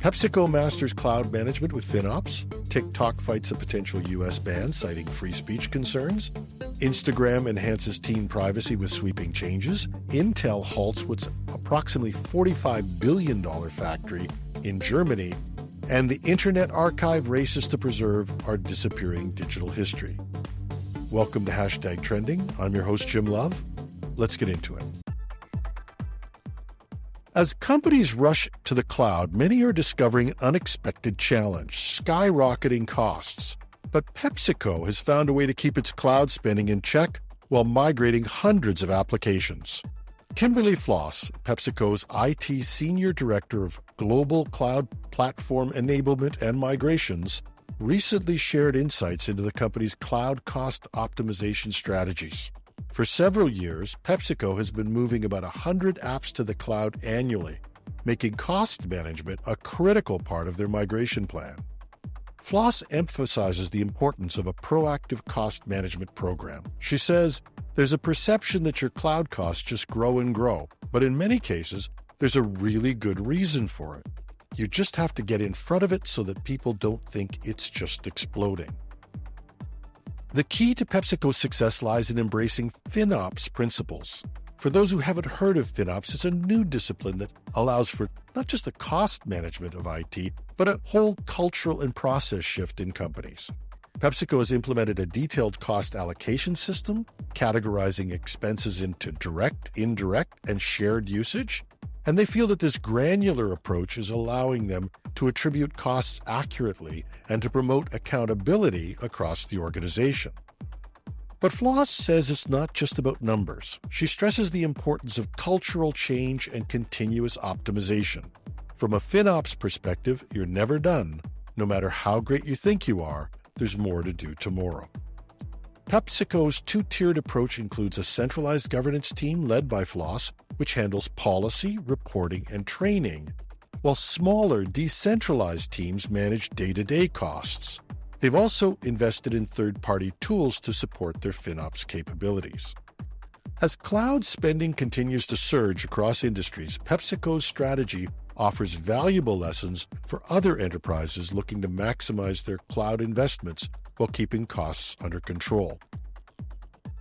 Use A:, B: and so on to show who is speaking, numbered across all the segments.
A: PepsiCo masters cloud management with FinOps. TikTok fights a potential U.S. ban, citing free speech concerns. Instagram enhances teen privacy with sweeping changes. Intel halts what's approximately $45 billion factory in Germany. And the Internet Archive races to preserve our disappearing digital history. Welcome to #Trending. I'm your host, Jim Love. Let's get into it. As companies rush to the cloud, many are discovering an unexpected challenge: skyrocketing costs. But PepsiCo has found a way to keep its cloud spending in check while migrating hundreds of applications. Kimberly Floss, PepsiCo's IT Senior Director of Global Cloud Platform Enablement and Migrations, recently shared insights into the company's cloud cost optimization strategies. For several years, PepsiCo has been moving about 100 apps to the cloud annually, making cost management a critical part of their migration plan. Floss emphasizes the importance of a proactive cost management program. She says, "There's a perception that your cloud costs just grow and grow, but in many cases, there's a really good reason for it. You just have to get in front of it so that people don't think it's just exploding." The key to PepsiCo's success lies in embracing FinOps principles. For those who haven't heard of FinOps, it's a new discipline that allows for not just the cost management of IT, but a whole cultural and process shift in companies. PepsiCo has implemented a detailed cost allocation system, categorizing expenses into direct, indirect, and shared usage, and they feel that this granular approach is allowing them to attribute costs accurately and to promote accountability across the organization. But Floss says it's not just about numbers. She stresses the importance of cultural change and continuous optimization. From a FinOps perspective, you're never done. No matter how great you think you are, there's more to do tomorrow. PepsiCo's two-tiered approach includes a centralized governance team led by Floss, which handles policy, reporting, and training, while smaller, decentralized teams manage day-to-day costs. They've also invested in third-party tools to support their FinOps capabilities. As cloud spending continues to surge across industries, PepsiCo's strategy offers valuable lessons for other enterprises looking to maximize their cloud investments while keeping costs under control.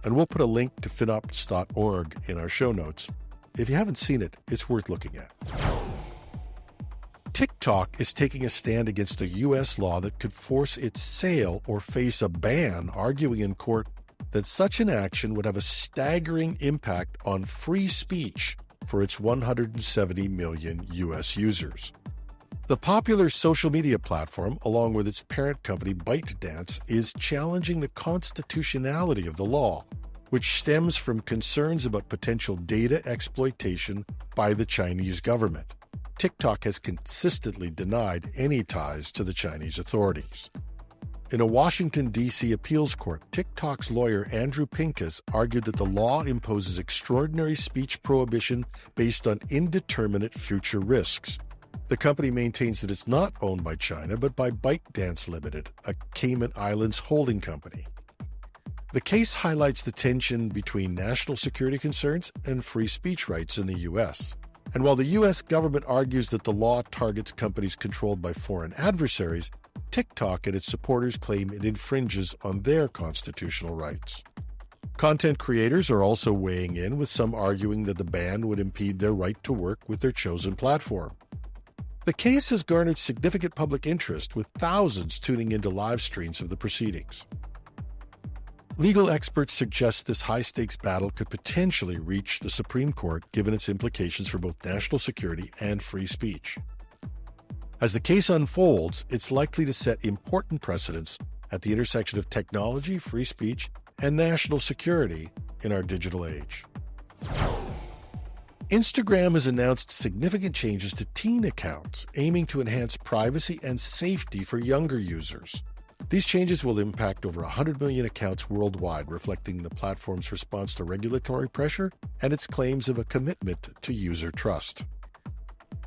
A: And we'll put a link to FinOps.org in our show notes. If you haven't seen it, it's worth looking at. TikTok is taking a stand against a U.S. law that could force its sale or face a ban, arguing in court that such an action would have a staggering impact on free speech for its 170 million U.S. users. The popular social media platform, along with its parent company ByteDance, is challenging the constitutionality of the law, which stems from concerns about potential data exploitation by the Chinese government. TikTok has consistently denied any ties to the Chinese authorities. In a Washington, D.C. appeals court, TikTok's lawyer Andrew Pincus argued that the law imposes extraordinary speech prohibition based on indeterminate future risks. The company maintains that it's not owned by China, but by ByteDance Limited, a Cayman Islands holding company. The case highlights the tension between national security concerns and free speech rights in the U.S. And while the U.S. government argues that the law targets companies controlled by foreign adversaries, TikTok and its supporters claim it infringes on their constitutional rights. Content creators are also weighing in, with some arguing that the ban would impede their right to work with their chosen platform. The case has garnered significant public interest, with thousands tuning into live streams of the proceedings. Legal experts suggest this high-stakes battle could potentially reach the Supreme Court, given its implications for both national security and free speech. As the case unfolds, it's likely to set important precedents at the intersection of technology, free speech, and national security in our digital age. Instagram has announced significant changes to teen accounts, aiming to enhance privacy and safety for younger users. These changes will impact over 100 million accounts worldwide, reflecting the platform's response to regulatory pressure and its claims of a commitment to user trust.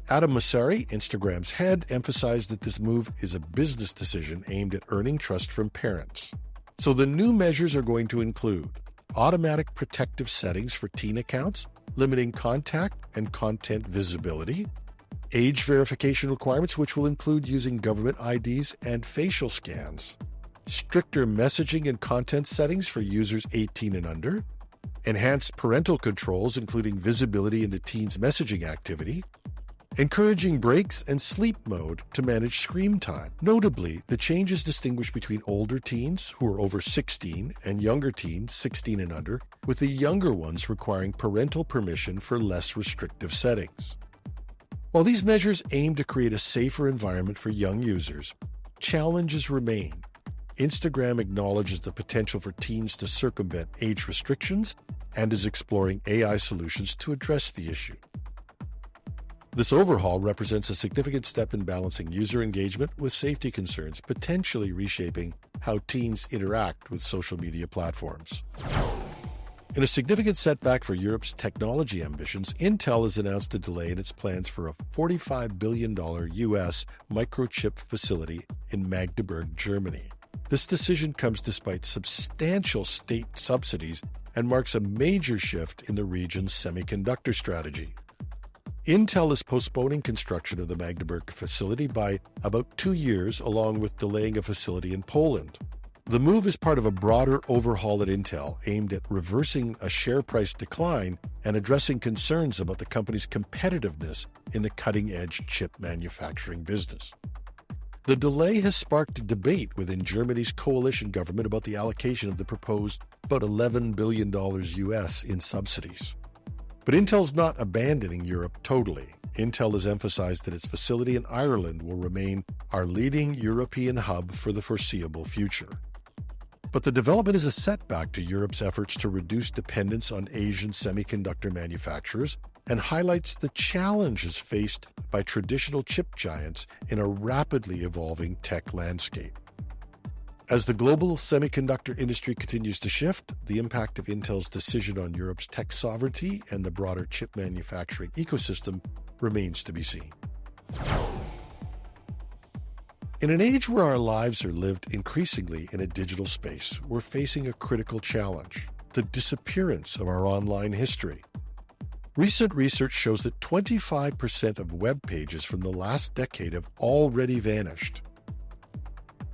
A: Adam Mosseri, Instagram's head, emphasized that this move is a business decision aimed at earning trust from parents. So the new measures are going to include automatic protective settings for teen accounts, limiting contact and content visibility, age verification requirements, which will include using government IDs and facial scans, stricter messaging and content settings for users 18 and under, enhanced parental controls, including visibility into teens' messaging activity, encouraging breaks and sleep mode to manage screen time. Notably, the changes distinguish between older teens who are over 16 and younger teens 16 and under, with the younger ones requiring parental permission for less restrictive settings. While these measures aim to create a safer environment for young users, challenges remain. Instagram acknowledges the potential for teens to circumvent age restrictions and is exploring AI solutions to address the issue. This overhaul represents a significant step in balancing user engagement with safety concerns, potentially reshaping how teens interact with social media platforms. In a significant setback for Europe's technology ambitions, Intel has announced a delay in its plans for a $45 billion U.S. microchip facility in Magdeburg, Germany. This decision comes despite substantial state subsidies and marks a major shift in the region's semiconductor strategy. Intel is postponing construction of the Magdeburg facility by about 2 years, along with delaying a facility in Poland. The move is part of a broader overhaul at Intel aimed at reversing a share price decline and addressing concerns about the company's competitiveness in the cutting-edge chip manufacturing business. The delay has sparked a debate within Germany's coalition government about the allocation of the proposed about $11 billion US in subsidies. But Intel's not abandoning Europe totally. Intel has emphasized that its facility in Ireland will remain our leading European hub for the foreseeable future. But the development is a setback to Europe's efforts to reduce dependence on Asian semiconductor manufacturers and highlights the challenges faced by traditional chip giants in a rapidly evolving tech landscape. As the global semiconductor industry continues to shift, the impact of Intel's decision on Europe's tech sovereignty and the broader chip manufacturing ecosystem remains to be seen. In an age where our lives are lived increasingly in a digital space, we're facing a critical challenge: the disappearance of our online history. Recent research shows that 25% of web pages from the last decade have already vanished.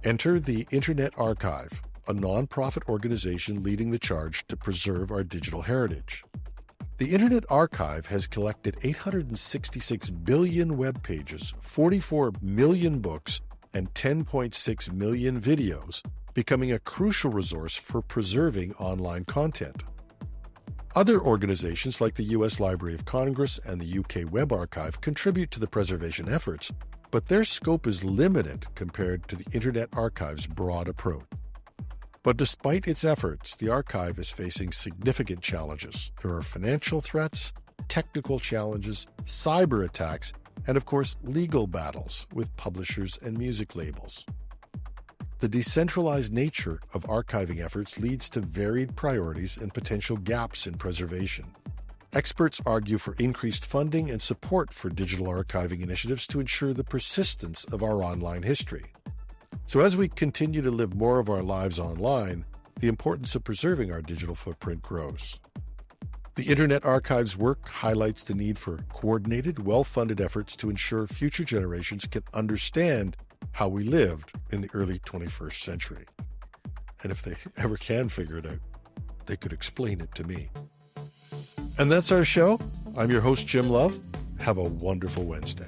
A: Enter the Internet Archive, a nonprofit organization leading the charge to preserve our digital heritage. The Internet Archive has collected 866 billion web pages, 44 million books, and 10.6 million videos, becoming a crucial resource for preserving online content. Other organizations like the U.S. Library of Congress and the U.K. Web Archive contribute to the preservation efforts, but their scope is limited compared to the Internet Archive's broad approach. But despite its efforts, the archive is facing significant challenges. There are financial threats, technical challenges, cyber attacks, and of course, legal battles with publishers and music labels. The decentralized nature of archiving efforts leads to varied priorities and potential gaps in preservation. Experts argue for increased funding and support for digital archiving initiatives to ensure the persistence of our online history. So as we continue to live more of our lives online, the importance of preserving our digital footprint grows. The Internet Archive's work highlights the need for coordinated, well-funded efforts to ensure future generations can understand how we lived in the early 21st century. And if they ever can figure it out, they could explain it to me. And that's our show. I'm your host, Jim Love. Have a wonderful Wednesday.